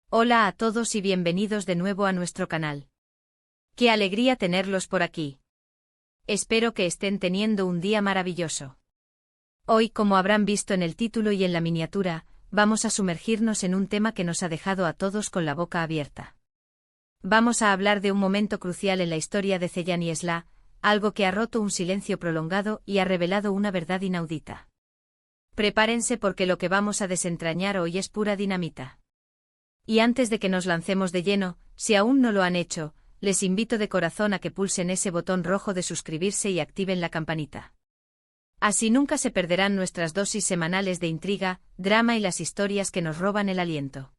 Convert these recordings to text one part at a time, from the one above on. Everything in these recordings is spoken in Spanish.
Hola a todos y bienvenidos de nuevo a nuestro canal. ¡Qué alegría tenerlos por aquí! Espero que estén teniendo un día maravilloso. Hoy, como habrán visto en el título y en la miniatura, vamos a sumergirnos en un tema que nos ha dejado a todos con la boca abierta. Vamos a hablar de un momento crucial en la historia de Ceyhan y Esla, algo que ha roto un silencio prolongado y ha revelado una verdad inaudita. Prepárense porque lo que vamos a desentrañar hoy es pura dinamita. Y antes de que nos lancemos de lleno, si aún no lo han hecho, les invito de corazón a que pulsen ese botón rojo de suscribirse y activen la campanita. Así nunca se perderán nuestras dosis semanales de intriga, drama y las historias que nos roban el aliento.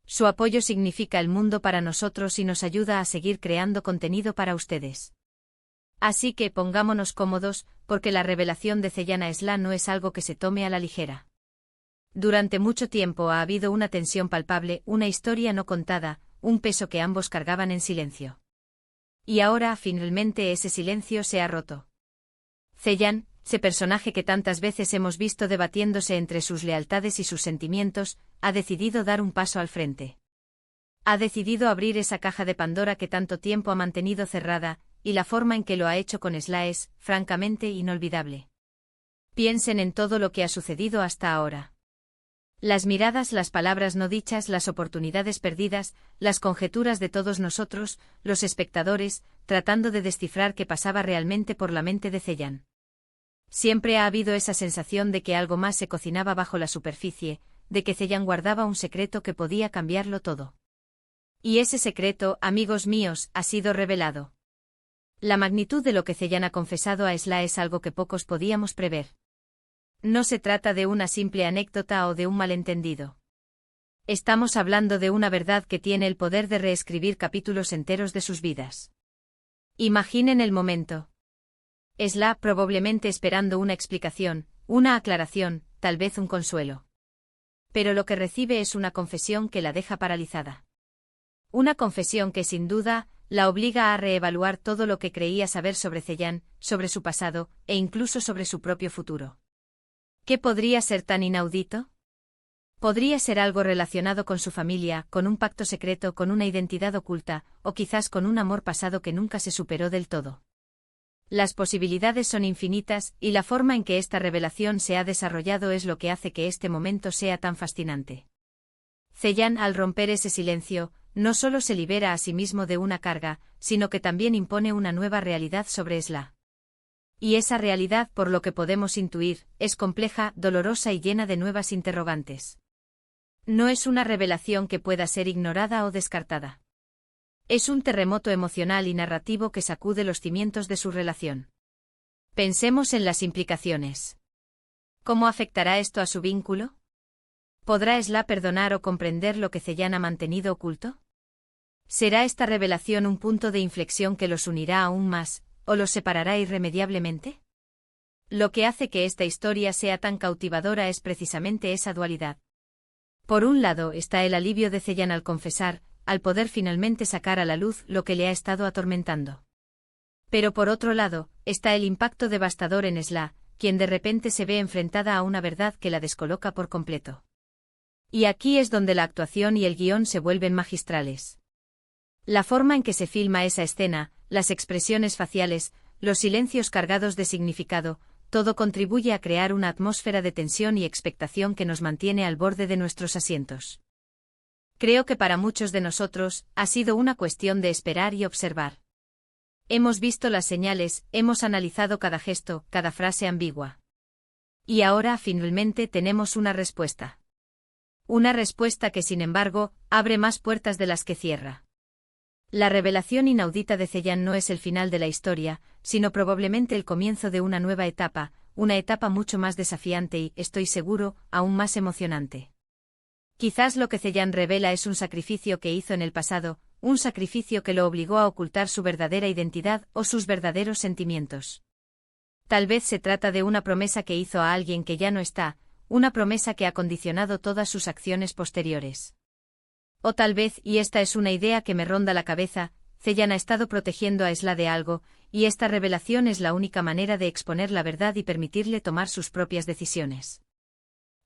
Su apoyo significa el mundo para nosotros y nos ayuda a seguir creando contenido para ustedes. Así que pongámonos cómodos, porque la revelación de Ceyhan a Esla no es algo que se tome a la ligera. Durante mucho tiempo ha habido una tensión palpable, una historia no contada, un peso que ambos cargaban en silencio. Y ahora, finalmente, ese silencio se ha roto. Ceyhan, ese personaje que tantas veces hemos visto debatiéndose entre sus lealtades y sus sentimientos, ha decidido dar un paso al frente. Ha decidido abrir esa caja de Pandora que tanto tiempo ha mantenido cerrada, y la forma en que lo ha hecho con Esla es, francamente, inolvidable. Piensen en todo lo que ha sucedido hasta ahora. Las miradas, las palabras no dichas, las oportunidades perdidas, las conjeturas de todos nosotros, los espectadores, tratando de descifrar qué pasaba realmente por la mente de Ceyhan. Siempre ha habido esa sensación de que algo más se cocinaba bajo la superficie, de que Ceyhan guardaba un secreto que podía cambiarlo todo. Y ese secreto, amigos míos, ha sido revelado. La magnitud de lo que Ceyhan ha confesado a Esla es algo que pocos podíamos prever. No se trata de una simple anécdota o de un malentendido. Estamos hablando de una verdad que tiene el poder de reescribir capítulos enteros de sus vidas. Imaginen el momento. Esla probablemente esperando una explicación, una aclaración, tal vez un consuelo. Pero lo que recibe es una confesión que la deja paralizada. Una confesión que sin duda la obliga a reevaluar todo lo que creía saber sobre Ceyhan, sobre su pasado, e incluso sobre su propio futuro. ¿Qué podría ser tan inaudito? Podría ser algo relacionado con su familia, con un pacto secreto, con una identidad oculta, o quizás con un amor pasado que nunca se superó del todo. Las posibilidades son infinitas, y la forma en que esta revelación se ha desarrollado es lo que hace que este momento sea tan fascinante. Ceyhan, al romper ese silencio, no solo se libera a sí mismo de una carga, sino que también impone una nueva realidad sobre Esla. Y esa realidad, por lo que podemos intuir, es compleja, dolorosa y llena de nuevas interrogantes. No es una revelación que pueda ser ignorada o descartada. Es un terremoto emocional y narrativo que sacude los cimientos de su relación. Pensemos en las implicaciones. ¿Cómo afectará esto a su vínculo? ¿Podrá Esla perdonar o comprender lo que Ceyhan ha mantenido oculto? ¿Será esta revelación un punto de inflexión que los unirá aún más, o los separará irremediablemente? Lo que hace que esta historia sea tan cautivadora es precisamente esa dualidad. Por un lado está el alivio de Ceyhan al confesar, al poder finalmente sacar a la luz lo que le ha estado atormentando. Pero por otro lado, está el impacto devastador en Esla, quien de repente se ve enfrentada a una verdad que la descoloca por completo. Y aquí es donde la actuación y el guión se vuelven magistrales. La forma en que se filma esa escena, las expresiones faciales, los silencios cargados de significado, todo contribuye a crear una atmósfera de tensión y expectación que nos mantiene al borde de nuestros asientos. Creo que para muchos de nosotros, ha sido una cuestión de esperar y observar. Hemos visto las señales, hemos analizado cada gesto, cada frase ambigua. Y ahora, finalmente, tenemos una respuesta. Una respuesta que, sin embargo, abre más puertas de las que cierra. La revelación inaudita de Ceyhan no es el final de la historia, sino probablemente el comienzo de una nueva etapa, una etapa mucho más desafiante y, estoy seguro, aún más emocionante. Quizás lo que Ceyhan revela es un sacrificio que hizo en el pasado, un sacrificio que lo obligó a ocultar su verdadera identidad o sus verdaderos sentimientos. Tal vez se trata de una promesa que hizo a alguien que ya no está, una promesa que ha condicionado todas sus acciones posteriores. O tal vez, y esta es una idea que me ronda la cabeza, Ceyhan ha estado protegiendo a Esla de algo, y esta revelación es la única manera de exponer la verdad y permitirle tomar sus propias decisiones.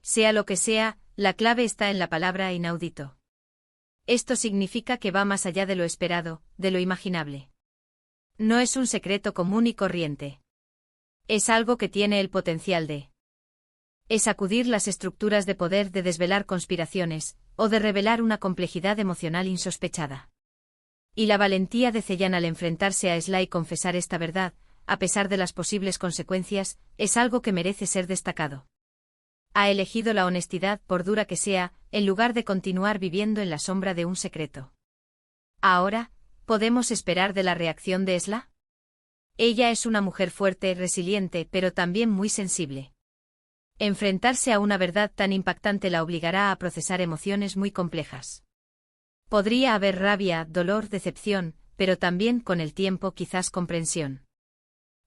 Sea lo que sea, la clave está en la palabra inaudito. Esto significa que va más allá de lo esperado, de lo imaginable. No es un secreto común y corriente. Es algo que tiene el potencial de sacudir las estructuras de poder, de desvelar conspiraciones, o de revelar una complejidad emocional insospechada. Y la valentía de Zeyan al enfrentarse a Sly y confesar esta verdad, a pesar de las posibles consecuencias, es algo que merece ser destacado. Ha elegido la honestidad, por dura que sea, en lugar de continuar viviendo en la sombra de un secreto. Ahora, ¿podemos esperar de la reacción de Sly? Ella es una mujer fuerte, resiliente, pero también muy sensible. Enfrentarse a una verdad tan impactante la obligará a procesar emociones muy complejas. Podría haber rabia, dolor, decepción, pero también, con el tiempo, quizás comprensión.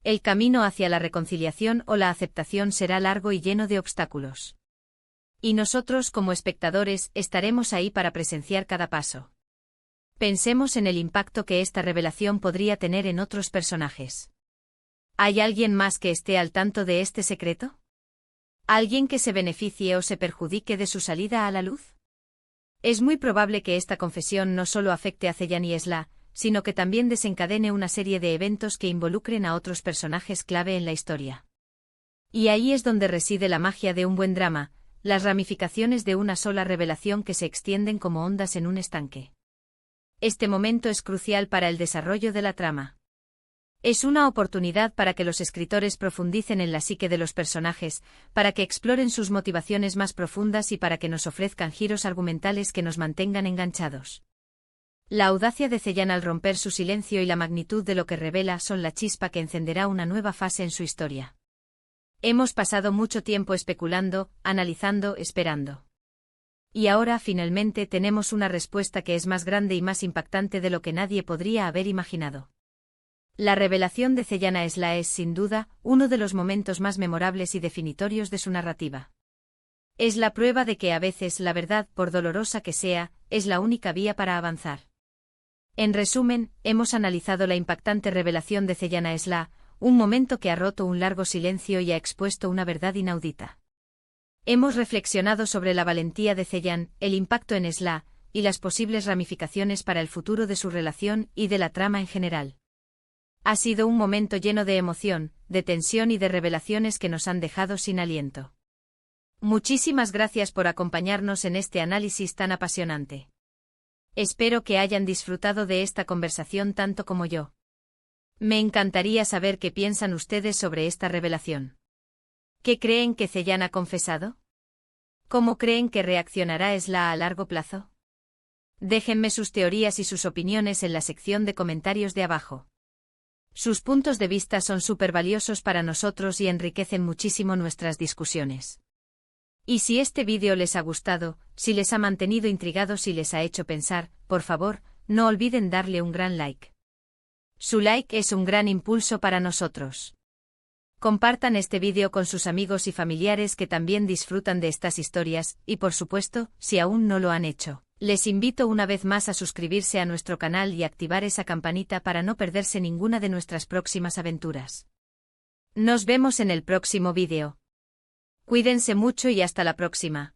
El camino hacia la reconciliación o la aceptación será largo y lleno de obstáculos. Y nosotros, como espectadores, estaremos ahí para presenciar cada paso. Pensemos en el impacto que esta revelación podría tener en otros personajes. ¿Hay alguien más que esté al tanto de este secreto? ¿Alguien que se beneficie o se perjudique de su salida a la luz? Es muy probable que esta confesión no solo afecte a Zeyan y Sly, sino que también desencadene una serie de eventos que involucren a otros personajes clave en la historia. Y ahí es donde reside la magia de un buen drama, las ramificaciones de una sola revelación que se extienden como ondas en un estanque. Este momento es crucial para el desarrollo de la trama. Es una oportunidad para que los escritores profundicen en la psique de los personajes, para que exploren sus motivaciones más profundas y para que nos ofrezcan giros argumentales que nos mantengan enganchados. La audacia de Zeyan al romper su silencio y la magnitud de lo que revela son la chispa que encenderá una nueva fase en su historia. Hemos pasado mucho tiempo especulando, analizando, esperando. Y ahora finalmente tenemos una respuesta que es más grande y más impactante de lo que nadie podría haber imaginado. La revelación de Zeyan a Sly es, sin duda, uno de los momentos más memorables y definitorios de su narrativa. Es la prueba de que a veces la verdad, por dolorosa que sea, es la única vía para avanzar. En resumen, hemos analizado la impactante revelación de Zeyan a Sly, un momento que ha roto un largo silencio y ha expuesto una verdad inaudita. Hemos reflexionado sobre la valentía de Zeyan, el impacto en Sly, y las posibles ramificaciones para el futuro de su relación y de la trama en general. Ha sido un momento lleno de emoción, de tensión y de revelaciones que nos han dejado sin aliento. Muchísimas gracias por acompañarnos en este análisis tan apasionante. Espero que hayan disfrutado de esta conversación tanto como yo. Me encantaría saber qué piensan ustedes sobre esta revelación. ¿Qué creen que Zeyan ha confesado? ¿Cómo creen que reaccionará Sly a largo plazo? Déjenme sus teorías y sus opiniones en la sección de comentarios de abajo. Sus puntos de vista son súper valiosos para nosotros y enriquecen muchísimo nuestras discusiones. Y si este vídeo les ha gustado, si les ha mantenido intrigados y les ha hecho pensar, por favor, no olviden darle un gran like. Su like es un gran impulso para nosotros. Compartan este vídeo con sus amigos y familiares que también disfrutan de estas historias, y por supuesto, si aún no lo han hecho, les invito una vez más a suscribirse a nuestro canal y activar esa campanita para no perderse ninguna de nuestras próximas aventuras. Nos vemos en el próximo vídeo. Cuídense mucho y hasta la próxima.